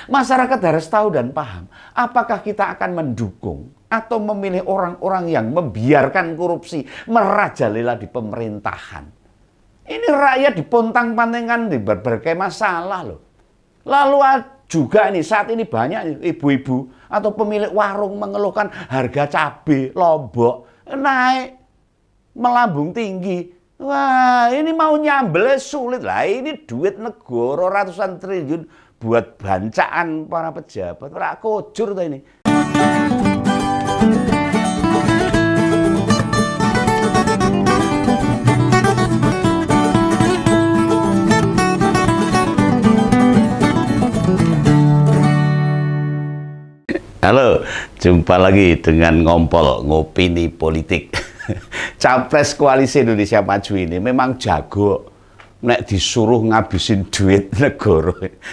Masyarakat harus tahu dan paham, apakah kita akan mendukung atau memilih orang-orang yang membiarkan korupsi merajalela di pemerintahan. Ini rakyat dipontang-pantingkan di berbagai masalah loh. Lalu juga nih saat ini banyak ibu-ibu atau pemilik warung mengeluhkan harga cabai Lombok naik melambung tinggi. Wah, ini mau nyambelnya sulit lah. Ini duit negara ratusan triliun buat bancaan para pejabat. Ora kojur ta ini. Halo, jumpa lagi dengan Ngompol Ngopini Politik. Capres Koalisi Indonesia Maju ini memang jago nek disuruh ngabisin duit negara.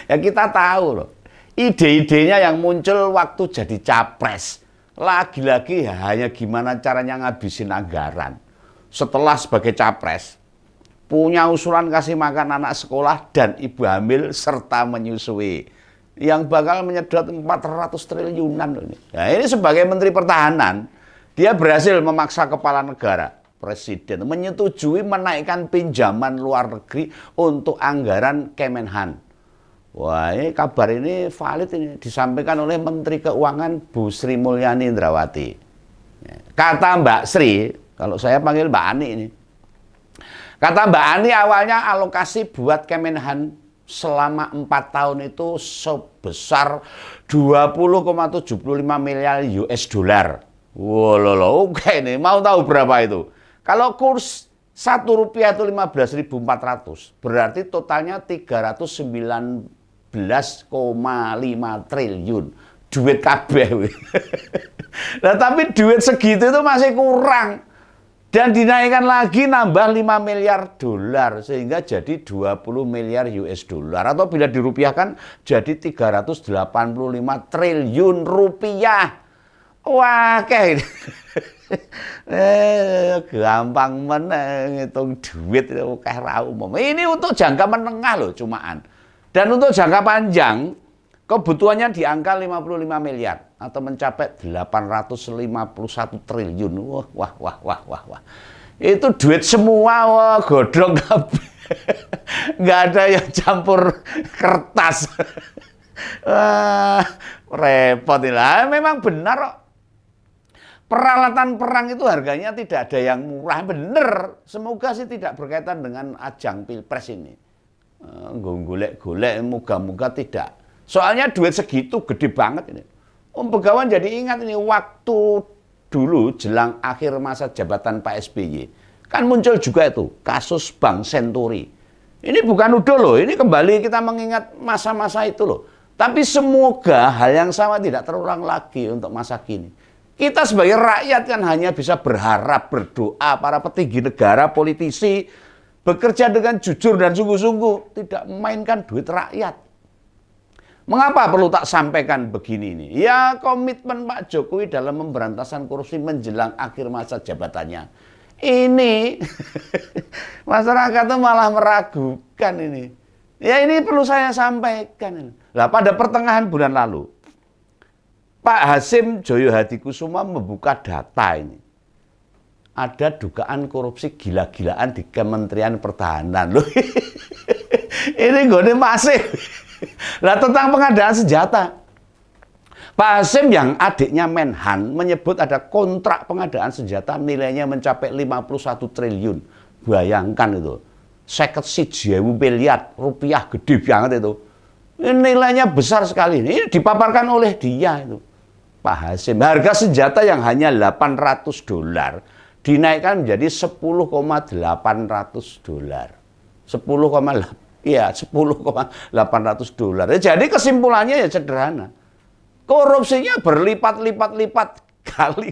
Ya kita tahu loh, ide-idenya yang muncul waktu jadi capres lagi-lagi hanya gimana caranya ngabisin anggaran. Setelah sebagai capres punya usulan kasih makan anak sekolah dan ibu hamil serta menyusui yang bakal menyedot 400 triliunan ini. Nah, ini sebagai Menteri Pertahanan, dia berhasil memaksa kepala negara, presiden, menyetujui menaikkan pinjaman luar negeri untuk anggaran Kemenhan. Wah, ini kabar ini valid ini, disampaikan oleh Menteri Keuangan Bu Sri Mulyani Indrawati. Kata Mbak Sri, kalau saya panggil Mbak Ani ini, kata Mbak Ani awalnya alokasi buat Kemenhan selama 4 tahun itu sebesar 20,75 miliar US dollar. Wow, oke nih, mau tahu berapa itu? Kalau kurs 1 rupiah itu 15.400, berarti totalnya 319,5 triliun. Duit kabeh. Nah, tapi duit segitu itu masih kurang. Dan dinaikkan lagi nambah 5 miliar dolar sehingga jadi 20 miliar US dollar atau bila dirupiahkan jadi 385 triliun rupiah. Wah, kayak gampang ngitung duit kayak ra umum. Ini untuk jangka menengah loh cumaan. Dan untuk jangka panjang kebutuhannya di angka 55 miliar atau mencapai 851 triliun. Wah. Itu duit semua, wah, godrong kabeh. Nggak ada yang campur kertas. Wah, repot lah. Memang benar kok. Peralatan perang itu harganya tidak ada yang murah. Bener. Semoga sih tidak berkaitan dengan ajang Pilpres ini. Golek-golek, moga-moga tidak. Soalnya duit segitu gede banget ini. Om Begawan jadi ingat ini waktu dulu jelang akhir masa jabatan Pak SBY. Kan muncul juga itu kasus Bank Senturi. Ini bukan udah loh, ini kembali kita mengingat masa-masa itu loh. Tapi semoga hal yang sama tidak terulang lagi untuk masa kini. Kita sebagai rakyat kan hanya bisa berharap, berdoa, para petinggi negara, politisi, bekerja dengan jujur dan sungguh-sungguh, tidak memainkan duit rakyat. Mengapa perlu tak sampaikan begini ini? Ya, komitmen Pak Jokowi dalam pemberantasan korupsi menjelang akhir masa jabatannya. Ini masyarakat itu malah meragukan ini. Ya, ini perlu saya sampaikan. Nah, pada pertengahan bulan lalu, Pak Hasyim Joyo Hadikusumo membuka data ini. Ada dugaan korupsi gila-gilaan di Kementerian Pertahanan. Loh, ini gone masih. Nah, tentang pengadaan senjata, Pak Hasyim yang adiknya Menhan menyebut ada kontrak pengadaan senjata nilainya mencapai 51 triliun. Bayangkan itu, 51 miliar rupiah, gede banget itu. Ini nilainya besar sekali. Ini dipaparkan oleh dia itu, Pak Hasyim. Harga senjata yang hanya 800 dolar dinaikkan menjadi 10,800 dolar. 10,800 dolar. Jadi kesimpulannya ya sederhana. Korupsinya berlipat-lipat kali.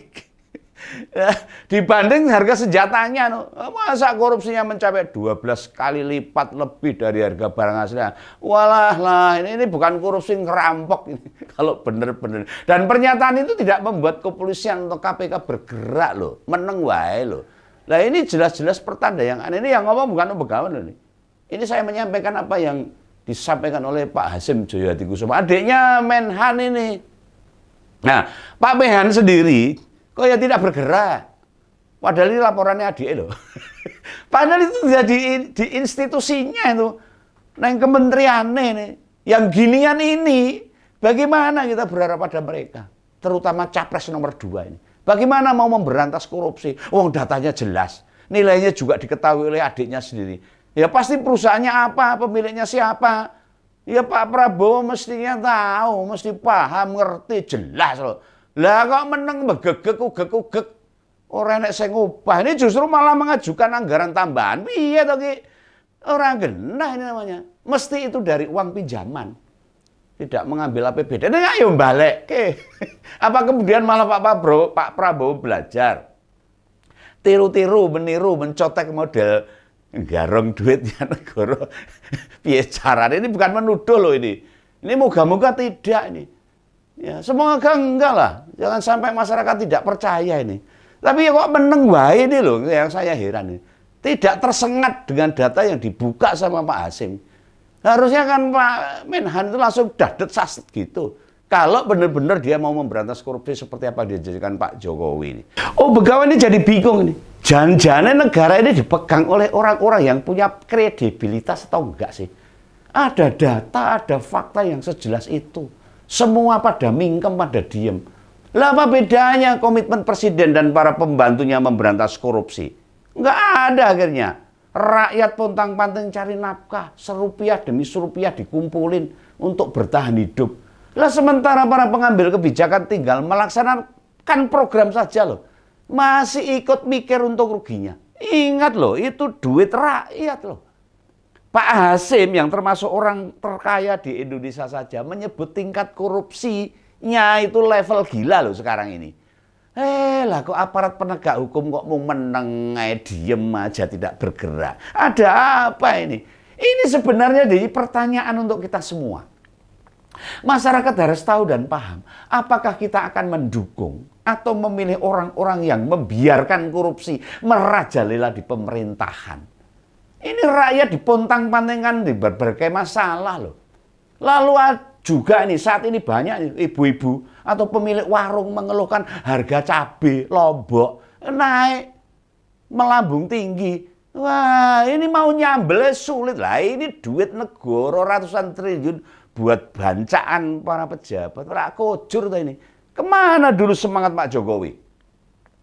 Dibanding harga senjatanya. Masa korupsinya mencapai 12 kali lipat lebih dari harga barang aslinya. Walah lah, ini bukan korupsi ngerampok ini. Kalau benar-benar. Dan pernyataan itu tidak membuat kepolisian atau KPK bergerak loh. Meneng wae loh. Nah, ini jelas-jelas pertanda yang aneh. Ini yang ngomong bukan Om Begawan loh ini. Ini saya menyampaikan apa yang disampaikan oleh Pak Hasyim Joyohadikusumo, adiknya Menhan ini. Nah, Pak Menhan sendiri kok ya tidak bergerak. Padahal ini laporannya adik loh. Padahal itu jadi di institusinya itu, neng kementeriannya nih, yang ginian ini, bagaimana kita berharap pada mereka, terutama capres nomor 2 ini. Bagaimana mau memberantas korupsi? Datanya jelas, nilainya juga diketahui oleh adiknya sendiri. Ya pasti perusahaannya apa, pemiliknya siapa. Ya Pak Prabowo mestinya tahu, mesti paham, ngerti, jelas loh. Lah kok meneng begegek, ugek. Orang nek sing ngubah ini justru malah mengajukan anggaran tambahan. Iya toh Ki? Orang genah ini namanya. Mesti itu dari uang pinjaman. Tidak mengambil APBD. Ini ayo balik. Apa kemudian malah Pak Prabowo belajar tiru-tiru, meniru, mencotek model garong duitnya negara. Piye caranya? Ini bukan menuduh loh ini. Ini moga-moga tidak ini. Ya, semoga enggak lah. Jangan sampai masyarakat tidak percaya ini. Tapi kok meneng wae ini loh yang saya heran ini. Tidak tersengat dengan data yang dibuka sama Pak Hasyim. Harusnya kan Pak Menhan itu langsung dadet saset gitu. Kalau benar-benar dia mau memberantas korupsi seperti apa dijanjikan Pak Jokowi ini. Begawan ini jadi bingung ini. Jangan-jangan negara ini dipegang oleh orang-orang yang punya kredibilitas atau enggak sih? Ada data, ada fakta yang sejelas itu. Semua pada mingkem, pada diem. Lah apa bedanya komitmen presiden dan para pembantunya memberantas korupsi? Enggak ada akhirnya. Rakyat pontang-panting cari nafkah, serupiah demi serupiah dikumpulin untuk bertahan hidup. Lah sementara para pengambil kebijakan tinggal melaksanakan program saja loh. Masih ikut mikir untuk ruginya. Ingat loh, itu duit rakyat loh. Pak Hasyim yang termasuk orang terkaya di Indonesia saja menyebut tingkat korupsinya itu level gila loh sekarang ini. Lah kok aparat penegak hukum kok mau meneng, diem aja tidak bergerak. Ada apa ini? Ini sebenarnya jadi pertanyaan untuk kita semua. Masyarakat harus tahu dan paham, apakah kita akan mendukung atau memilih orang-orang yang membiarkan korupsi merajalela di pemerintahan. Ini rakyat dipontang-pantingkan di berbagai masalah loh. Lalu juga nih saat ini banyak ibu-ibu atau pemilik warung mengeluhkan harga cabai Lombok naik melambung tinggi. Wah, ini mau nyambelnya sulit lah. Ini duit negara ratusan triliun buat bancaan para pejabat. Rak kocur tuh ini. Kemana dulu semangat Pak Jokowi?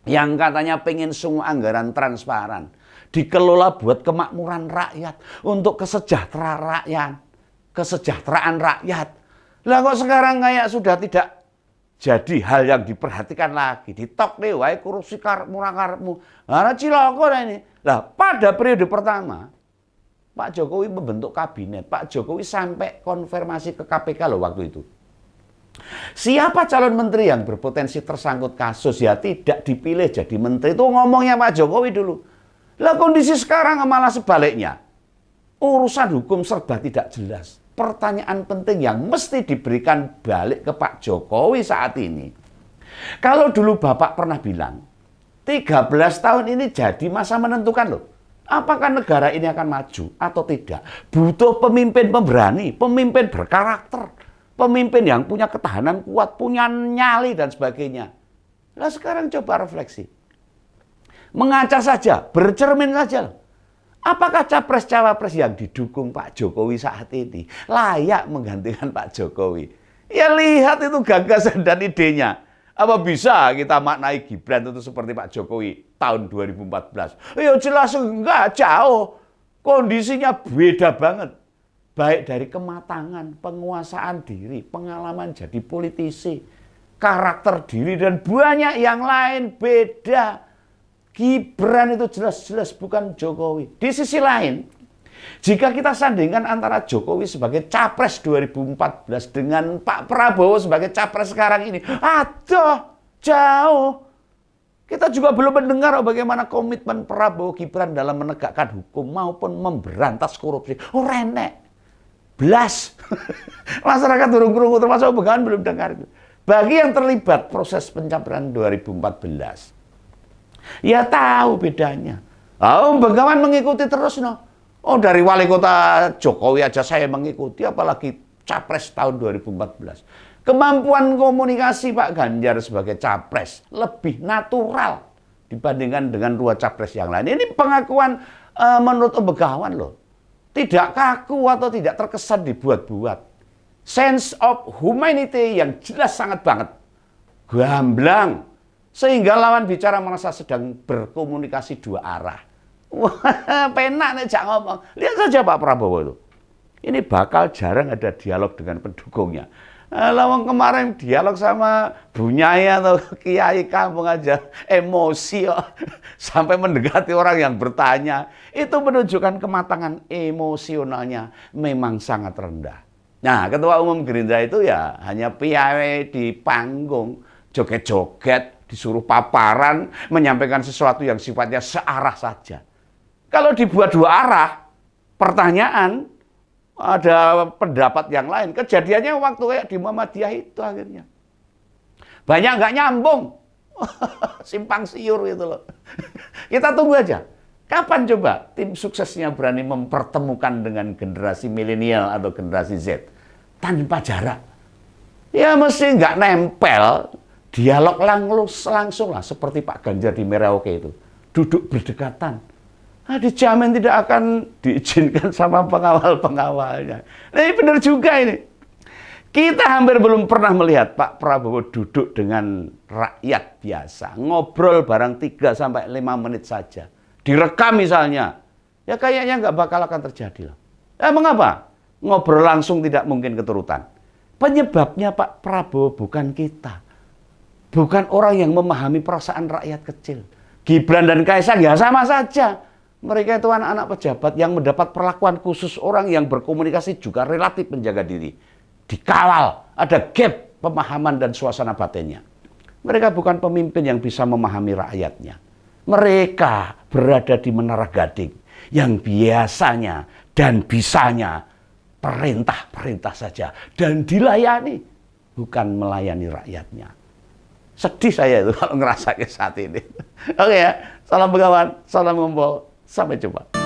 Yang katanya pengen semua anggaran transparan. Dikelola buat kemakmuran rakyat. Untuk kesejahteraan rakyat. Lah kok sekarang kayak sudah tidak jadi hal yang diperhatikan lagi. Ditok deh, wae korupsi karepmu. Nah, ciloko ini. Lah pada periode pertama, Pak Jokowi membentuk kabinet. Pak Jokowi sampai konfirmasi ke KPK loh waktu itu. Siapa calon menteri yang berpotensi tersangkut kasus ya tidak dipilih jadi menteri. Itu ngomongnya Pak Jokowi dulu. Lah kondisi sekarang malah sebaliknya. Urusan hukum serba tidak jelas. Pertanyaan penting yang mesti diberikan balik ke Pak Jokowi saat ini. Kalau dulu Bapak pernah bilang, 13 tahun ini jadi masa menentukan loh. Apakah negara ini akan maju atau tidak? Butuh pemimpin pemberani, pemimpin berkarakter, pemimpin yang punya ketahanan kuat, punya nyali dan sebagainya. Nah sekarang coba refleksi. Mengaca saja, bercermin saja loh. Apakah capres-cawapres yang didukung Pak Jokowi saat ini layak menggantikan Pak Jokowi? Ya lihat itu gagasan dan idenya. Apa bisa kita maknai Gibran itu seperti Pak Jokowi tahun 2014? Ya jelas enggak, jauh. Kondisinya beda banget. Baik dari kematangan, penguasaan diri, pengalaman jadi politisi, karakter diri, dan banyak yang lain beda. Gibran itu jelas-jelas bukan Jokowi. Di sisi lain, jika kita sandingkan antara Jokowi sebagai capres 2014 dengan Pak Prabowo sebagai capres sekarang ini, aduh, jauh. Kita juga belum mendengar bagaimana komitmen Prabowo Gibran dalam menegakkan hukum maupun memberantas korupsi. Renek. Belas. Masyarakat turun-turun termasuk Begawan belum dengar itu. Bagi yang terlibat proses pencapaian 2014, ya tahu bedanya. Begawan mengikuti terus no. Oh, dari wali kota Jokowi aja saya mengikuti, apalagi capres tahun 2014. Kemampuan komunikasi Pak Ganjar sebagai capres lebih natural dibandingkan dengan dua capres yang lain. Ini pengakuan menurut Om Begawan loh. Tidak kaku atau tidak terkesan dibuat-buat. Sense of humanity yang jelas sangat banget. Gamblang. Sehingga lawan bicara merasa sedang berkomunikasi dua arah. Wah, penak nih jak ngomong. Lihat saja Pak Prabowo itu. Ini bakal jarang ada dialog dengan pendukungnya. Lawang kemarin dialog sama Bu Nyai atau Kiai kampung aja emosi kok. Sampai mendekati orang yang bertanya. Itu menunjukkan kematangan emosionalnya memang sangat rendah. Nah, Ketua Umum Gerindra itu ya hanya piawai di panggung, joget-joget, disuruh paparan, menyampaikan sesuatu yang sifatnya searah saja. Kalau dibuat dua arah, pertanyaan, ada pendapat yang lain. Kejadiannya waktu kayak di Muhammadiyah itu akhirnya. Banyak nggak nyambung. Simpang siur gitu loh. Kita tunggu aja. Kapan coba tim suksesnya berani mempertemukan dengan generasi milenial atau generasi Z tanpa jarak? Ya mesti nggak nempel, dialog langsung lah seperti Pak Ganjar di Merauke itu. Duduk berdekatan. Nah, dijamin tidak akan diizinkan sama pengawal-pengawalnya. Nah, ini benar juga ini. Kita hampir belum pernah melihat Pak Prabowo duduk dengan rakyat biasa. Ngobrol barang 3-5 menit saja. Direkam misalnya. Ya kayaknya nggak bakal akan terjadi. Mengapa? Ngobrol langsung tidak mungkin keturutan. Penyebabnya Pak Prabowo bukan kita. Bukan orang yang memahami perasaan rakyat kecil. Gibran dan Kaisang ya sama saja. Mereka itu anak-anak pejabat yang mendapat perlakuan khusus, orang yang berkomunikasi juga relatif menjaga diri. Dikawal, ada gap pemahaman dan suasana batinnya. Mereka bukan pemimpin yang bisa memahami rakyatnya. Mereka berada di Menara Gading yang biasanya dan bisanya perintah-perintah saja dan dilayani, bukan melayani rakyatnya. Sedih saya itu kalau ngerasa saat ini. Oke ya, salam Begawan, salam ngumpul. Sampai jumpa.